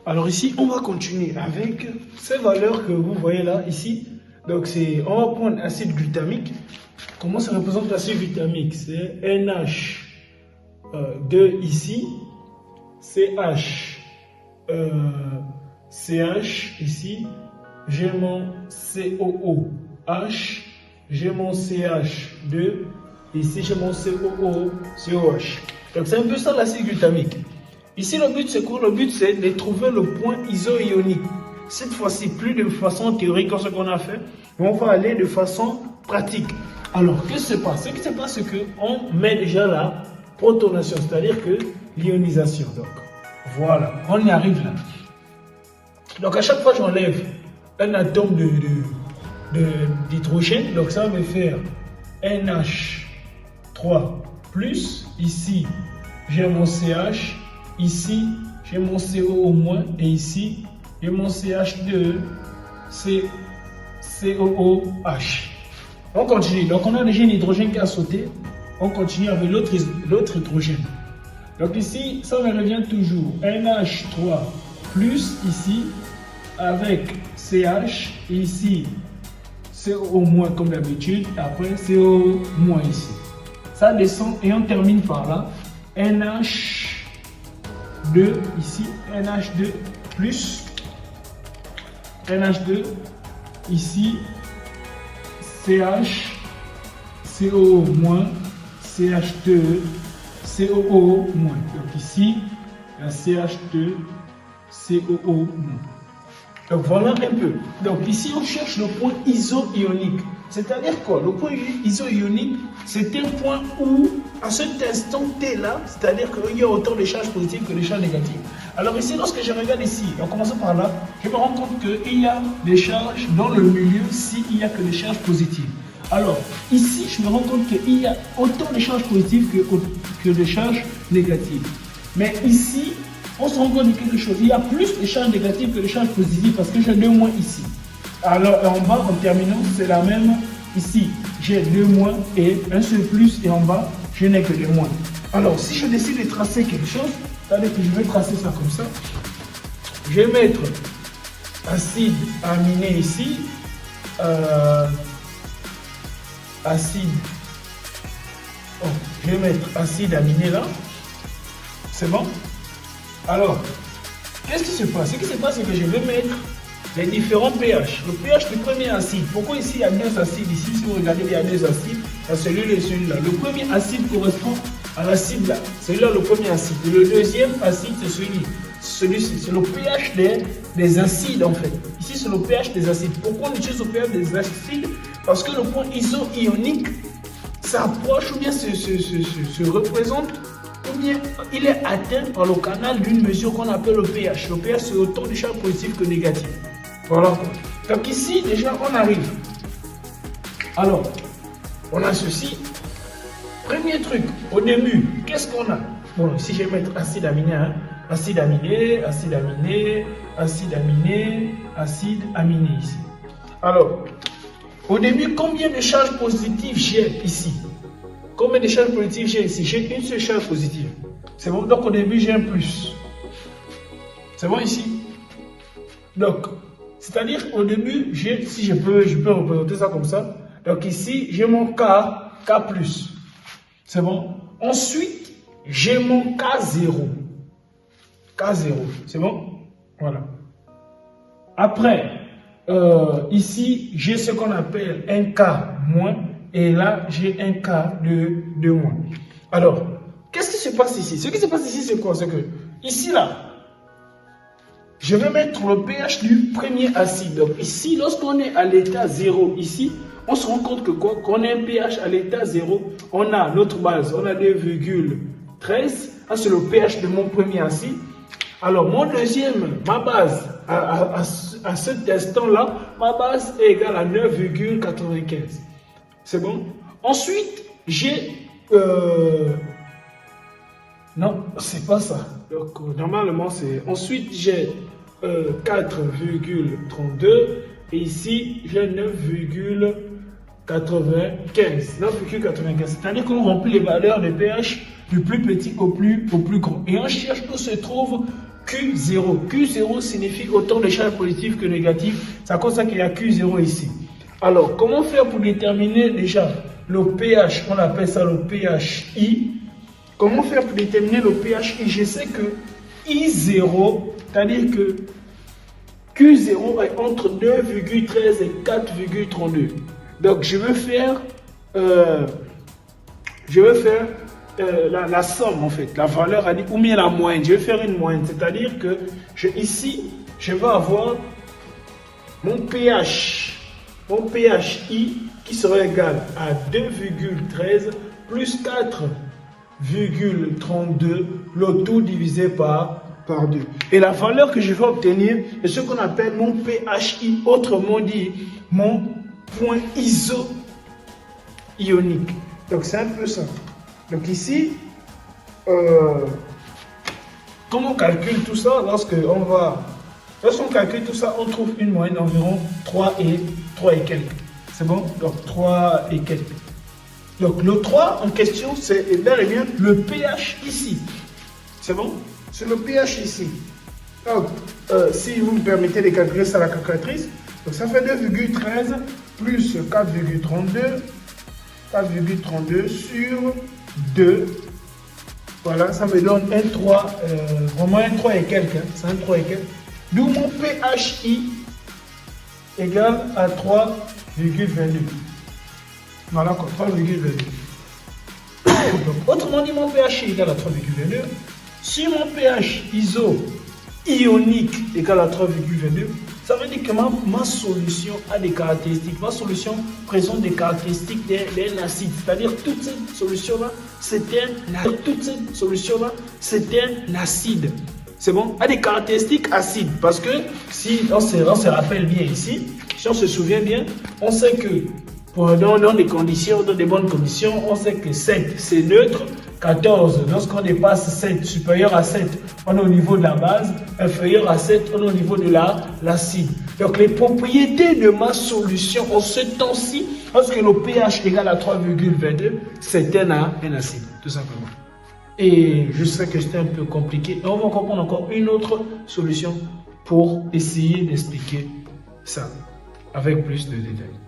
Alors ici, on va continuer avec ces valeurs que vous voyez là, ici. Donc on va prendre acide glutamique. Comment ça représente l'acide glutamique? C'est NH2 ici, CH, CH ici, j'ai mon COOH, j'ai mon CH2, ici j'ai mon COOH. Donc c'est un peu ça l'acide glutamique. Ici le but c'est quoi? Le but c'est de trouver le point iso-ionique. Cette fois-ci plus de façon théorique comme ce qu'on a fait, mais on va aller de façon pratique. Alors qu'est-ce qui se passe? Ce qui se passe c'est qu'on met déjà la protonation, c'est-à-dire que l'ionisation. Donc voilà, on y arrive là. Donc à chaque fois j'enlève un atome d'hydrogène, donc ça va me faire NH3+, ici j'ai mon CH, ici j'ai mon CO- et ici j'ai mon CH2, COOH. On continue, donc on a déjà un hydrogène qui a sauté, on continue avec l'autre hydrogène. Donc ici, ça me revient toujours NH3+, ici, avec CH, ici CO- comme d'habitude, après CO- ici. Ça descend et on termine par là. NH2 ici, NH2+, NH2 ici, CH, CO-, CH2, COO-. Donc ici, la CH2, COO-. Donc voilà un peu. Donc ici, on cherche le point iso-ionique. C'est-à-dire quoi? Le point iso-ionique, c'est un point où, à cet instant T là, c'est-à-dire qu'il y a autant de charges positives que de charges négatives. Alors ici, lorsque je regarde ici, en commençant par là, je me rends compte qu'il y a des charges dans le milieu s'il n'y a que des charges positives. Alors ici, je me rends compte qu'il y a autant de charges positives que de charges négatives. Mais ici, on se rend compte de quelque chose. Il y a plus de charges négatives que de charges positives parce que j'ai 2 moins ici. Alors en bas, en terminant, c'est la même. Ici, j'ai 2 moins et un seul plus, et en bas, je n'ai que 2 moins. Alors, si je décide de tracer quelque chose, c'est-à-dire que je vais tracer ça comme ça, je vais mettre acide aminé ici, je vais mettre acide aminé là, c'est bon? Alors, qu'est-ce qui se passe? Ce qui se passe, c'est que je vais mettre les différents pH. Le pH du premier acide. Pourquoi ici il y a 2 acides? Ici, si vous regardez, il y a 2 acides. Il y a celui-là et celui-là. Le premier acide correspond à l'acide là. Celui-là, le premier acide. Et le deuxième acide, c'est celui-ci. C'est le pH des acides en fait. Ici, c'est le pH des acides. Pourquoi on utilise le pH des acides? Parce que le point iso-ionique s'approche ou bien se représente, ou bien il est atteint par le canal d'une mesure qu'on appelle le pH. Le pH, c'est autant de charges positives que négatives. Voilà. Donc ici, déjà, on arrive. Alors, on a ceci. Premier truc, au début, qu'est-ce qu'on a? Bon, ici, je vais mettre acide aminé. Hein. Acide aminé, acide aminé, acide aminé, acide aminé ici. Alors, au début, combien de charges positives j'ai ici? Combien de charges positives j'ai ici? J'ai une seule charge positive. C'est bon? Donc, au début, j'ai un plus. C'est bon ici? Donc, c'est-à-dire au début, si je peux représenter ça comme ça. Donc ici, j'ai mon K+. C'est bon? Ensuite, j'ai mon K0. K0. C'est bon? Voilà. Après, ici, j'ai ce qu'on appelle un K-, et là, j'ai un K de moins. Alors, qu'est-ce qui se passe ici? Ce qui se passe ici, c'est quoi? C'est que, ici, là, je vais mettre le pH du premier acide. Donc ici, lorsqu'on est à l'état 0, ici, on se rend compte que quoi? Qu'on a un pH à l'état 0, on a notre base, on a 2,13. Ça, c'est le pH de mon premier acide. Alors, mon deuxième, ma base, à cet instant-là, ma base est égale à 9,95. C'est bon? Ensuite, j'ai... non, c'est pas ça. Donc, normalement, c'est... Ensuite, j'ai 4,32 et ici, j'ai 9,95. 9,95. C'est-à-dire qu'on remplit les valeurs de pH du plus petit au plus grand. Et on cherche où se trouve Q0. Q0 signifie autant de charges positives que négatives. C'est à cause de ça qu'il y a Q0 ici. Alors, comment faire pour déterminer déjà le pH? On appelle ça le pHI. Comment faire pour déterminer le pHI? Je sais que I0, c'est-à-dire que Q0 est entre 9,13 et 4,32. Donc, je vais faire la somme en fait, la valeur ou bien la moyenne. Je vais faire une moyenne, c'est-à-dire que ici, je vais avoir mon pH, mon pHI qui sera égal à 2,13 plus 4,32, le tout divisé par 2. Et la valeur que je vais obtenir est ce qu'on appelle mon pHI, autrement dit, mon point iso-ionique. Donc c'est un peu ça. Donc ici, comment on calcule tout ça? Lorsqu'on calcule tout ça, on trouve une moyenne d'environ 3 et quelques. C'est bon? Donc 3 et quelques. Donc le 3 en question, c'est bel et bien le pH ici. C'est bon? C'est le pH ici. Donc, si vous me permettez de calculer ça à la calculatrice, donc ça fait 2,13 plus 4,32 sur 2. Voilà, ça me donne un 3, vraiment un 3 et quelques. Hein, c'est un 3 et quelques. D'où mon pHI égale à 3,22. Voilà, 3,22. Donc, autrement dit, mon pHI égale à 3,22. Si mon pH iso-ionique égale à 3,22, ça veut dire que ma solution a des caractéristiques. Ma solution présente des caractéristiques d'un acide. C'est-à-dire toute cette solution-là, c'est un acide. C'est bon? A des caractéristiques acides. Parce que si on se rappelle bien ici, si on se souvient bien, on sait que dans des conditions, dans des bonnes conditions, on sait que 7 c'est neutre. 14, lorsqu'on dépasse 7, supérieur à 7, on est au niveau de la base, inférieur à 7, on est au niveau de l'acide. Donc les propriétés de ma solution en ce temps-ci, lorsque le pH égale à 3,22, c'est un acide, tout simplement. Et je sais que c'était un peu compliqué. On va comprendre encore une autre solution pour essayer d'expliquer ça avec plus de détails.